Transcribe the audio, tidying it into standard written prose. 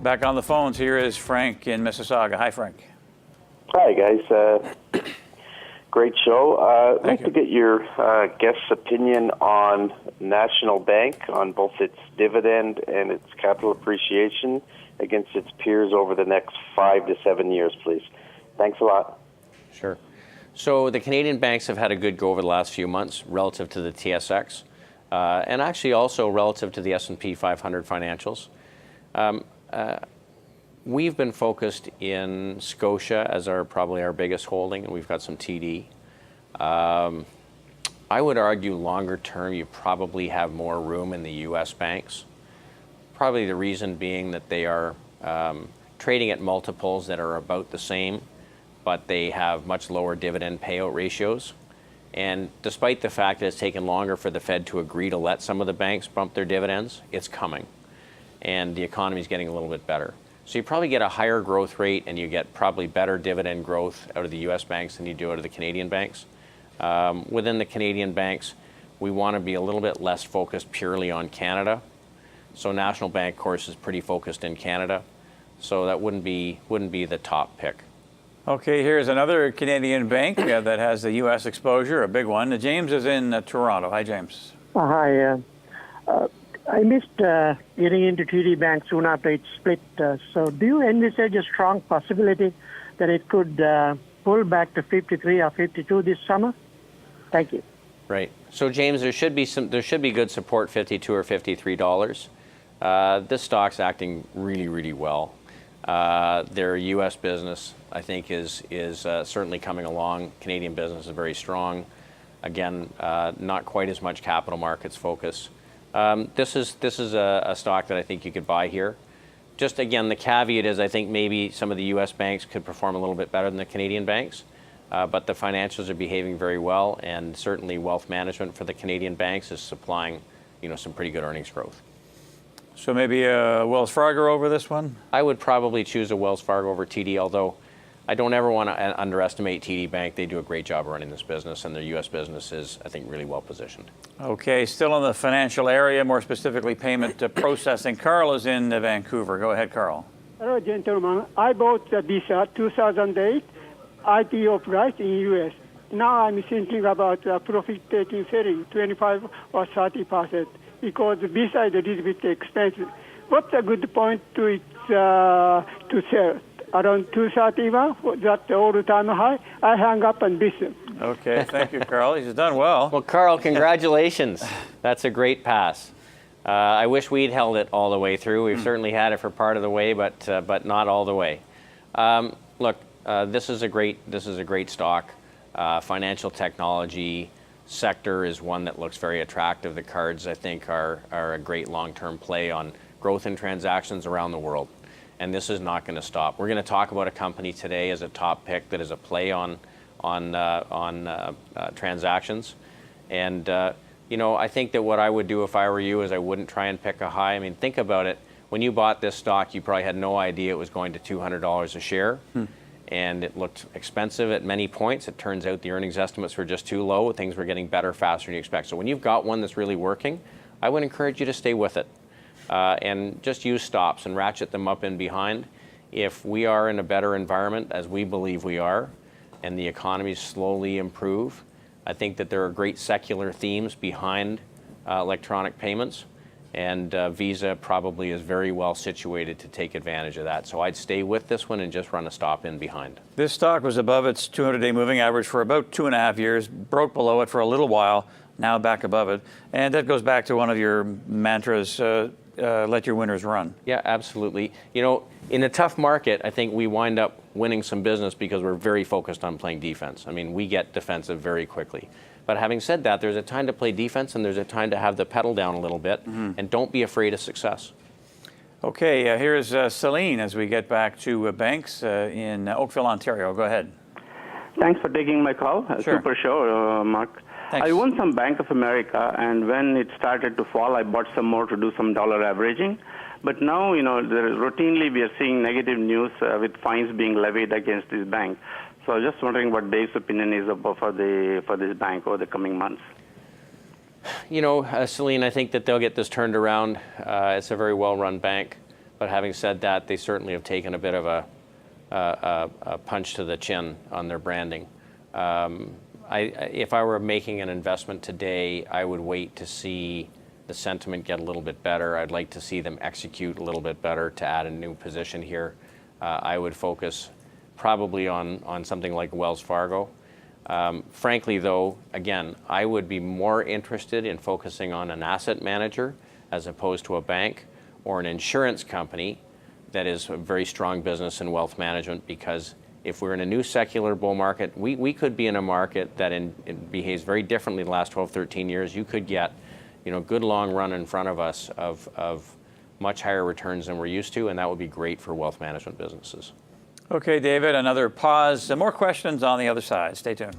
Back on the phones, here is Frank in Mississauga. Hi, Frank. Hi, guys. Great show. I'd like you. to get your guest's opinion on National Bank, on both its dividend and its capital appreciation against its peers over the next 5 to 7 years, please. Thanks a lot. Sure. So the Canadian banks have had a good go over the last few months relative to the TSX, and actually also relative to the S&P 500 financials. We've been focused in Scotia as probably our biggest holding, and we've got some TD. I would argue longer term you probably have more room in the U.S. banks. Probably the reason being that they are trading at multiples that are about the same, but they have much lower dividend payout ratios. And despite the fact that it's taken longer for the Fed to agree to let some of the banks bump their dividends, it's coming. And the economy is getting a little bit better. So you probably get a higher growth rate and you get probably better dividend growth out of the U.S. banks than you do out of the Canadian banks. Within the Canadian banks, we want to be a little bit less focused purely on Canada. So National Bank, of course, is pretty focused in Canada. So that wouldn't be the top pick. Okay, here's another Canadian bank that has the U.S. exposure, a big one. James is in Toronto. Hi, James. Hi. I missed getting into TD Bank soon after it split. So do you envisage a strong possibility that it could pull back to 53 or 52 this summer? Thank you. Right. So James, there should be good support, $52 or $53. This stock's acting really, really well. Their U.S. business, I think, is certainly coming along. Canadian business is very strong. Again, not quite as much capital markets focus. This is a stock that I think you could buy here. Just again, the caveat is I think maybe some of the U.S. banks could perform a little bit better than the Canadian banks, but the financials are behaving very well, and certainly wealth management for the Canadian banks is supplying, some pretty good earnings growth. So maybe a Wells Fargo over this one? I would probably choose a Wells Fargo over TD, although I don't ever want to underestimate TD Bank. They do a great job running this business, and their U.S. business is, I think, really well positioned. Okay, still in the financial area, more specifically payment processing. Carl is in Vancouver. Go ahead, Carl. Hello, gentlemen. I bought the Visa 2008 IPO price in U.S. Now I'm thinking about profit-taking selling 25 or 30% because Visa is a little bit expensive. What's a good point to sell? Around 231, that's the all-time high. I hang up and listen. Okay, thank you, Carl. He's done well. Well, Carl, congratulations. That's a great pass. I wish we'd held it all the way through. We've certainly had it for part of the way, but not all the way. Look, this is a great stock. Financial technology sector is one that looks very attractive. The cards, I think, are a great long-term play on growth in transactions around the world. And this is not going to stop. We're going to talk about a company today as a top pick that is a play on transactions. And I think that what I would do if I were you is I wouldn't try and pick a high. I mean, think about it. When you bought this stock, you probably had no idea it was going to $200 a share. And it looked expensive at many points. It turns out the earnings estimates were just too low. Things were getting better faster than you expect. So when you've got one that's really working, I would encourage you to stay with it. And just use stops and ratchet them up in behind. If we are in a better environment, as we believe we are, and the economies slowly improve, I think that there are great secular themes behind electronic payments, and Visa probably is very well situated to take advantage of that. So I'd stay with this one and just run a stop in behind. This stock was above its 200-day moving average for about 2.5 years, broke below it for a little while, now back above it. And that goes back to one of your mantras, let your winners run. Yeah, absolutely. In a tough market, I think we wind up winning some business because we're very focused on playing defense. I mean, we get defensive very quickly. But having said that, there's a time to play defense and there's a time to have the pedal down a little bit, and don't be afraid of success. Okay, here's Celine as we get back to banks in Oakville, Ontario. Go ahead. Thanks for taking my call. Sure. Super show, Mark. Thanks. I won some Bank of America, and when it started to fall, I bought some more to do some dollar averaging. But now, routinely we are seeing negative news with fines being levied against this bank. So I was just wondering what Dave's opinion is about for this bank over the coming months. Celine, I think that they'll get this turned around. It's a very well-run bank. But having said that, they certainly have taken a bit of a punch to the chin on their branding. If I were making an investment today, I would wait to see the sentiment get a little bit better. I'd like to see them execute a little bit better to add a new position here. I would focus probably on something like Wells Fargo. Frankly, though, again, I would be more interested in focusing on an asset manager as opposed to a bank or an insurance company that is a very strong business in wealth management, because if we're in a new secular bull market, we could be in a market that it behaves very differently the last 12, 13 years. You could get, good long run in front of us of much higher returns than we're used to, and that would be great for wealth management businesses. Okay, David, another pause. More questions on the other side. Stay tuned.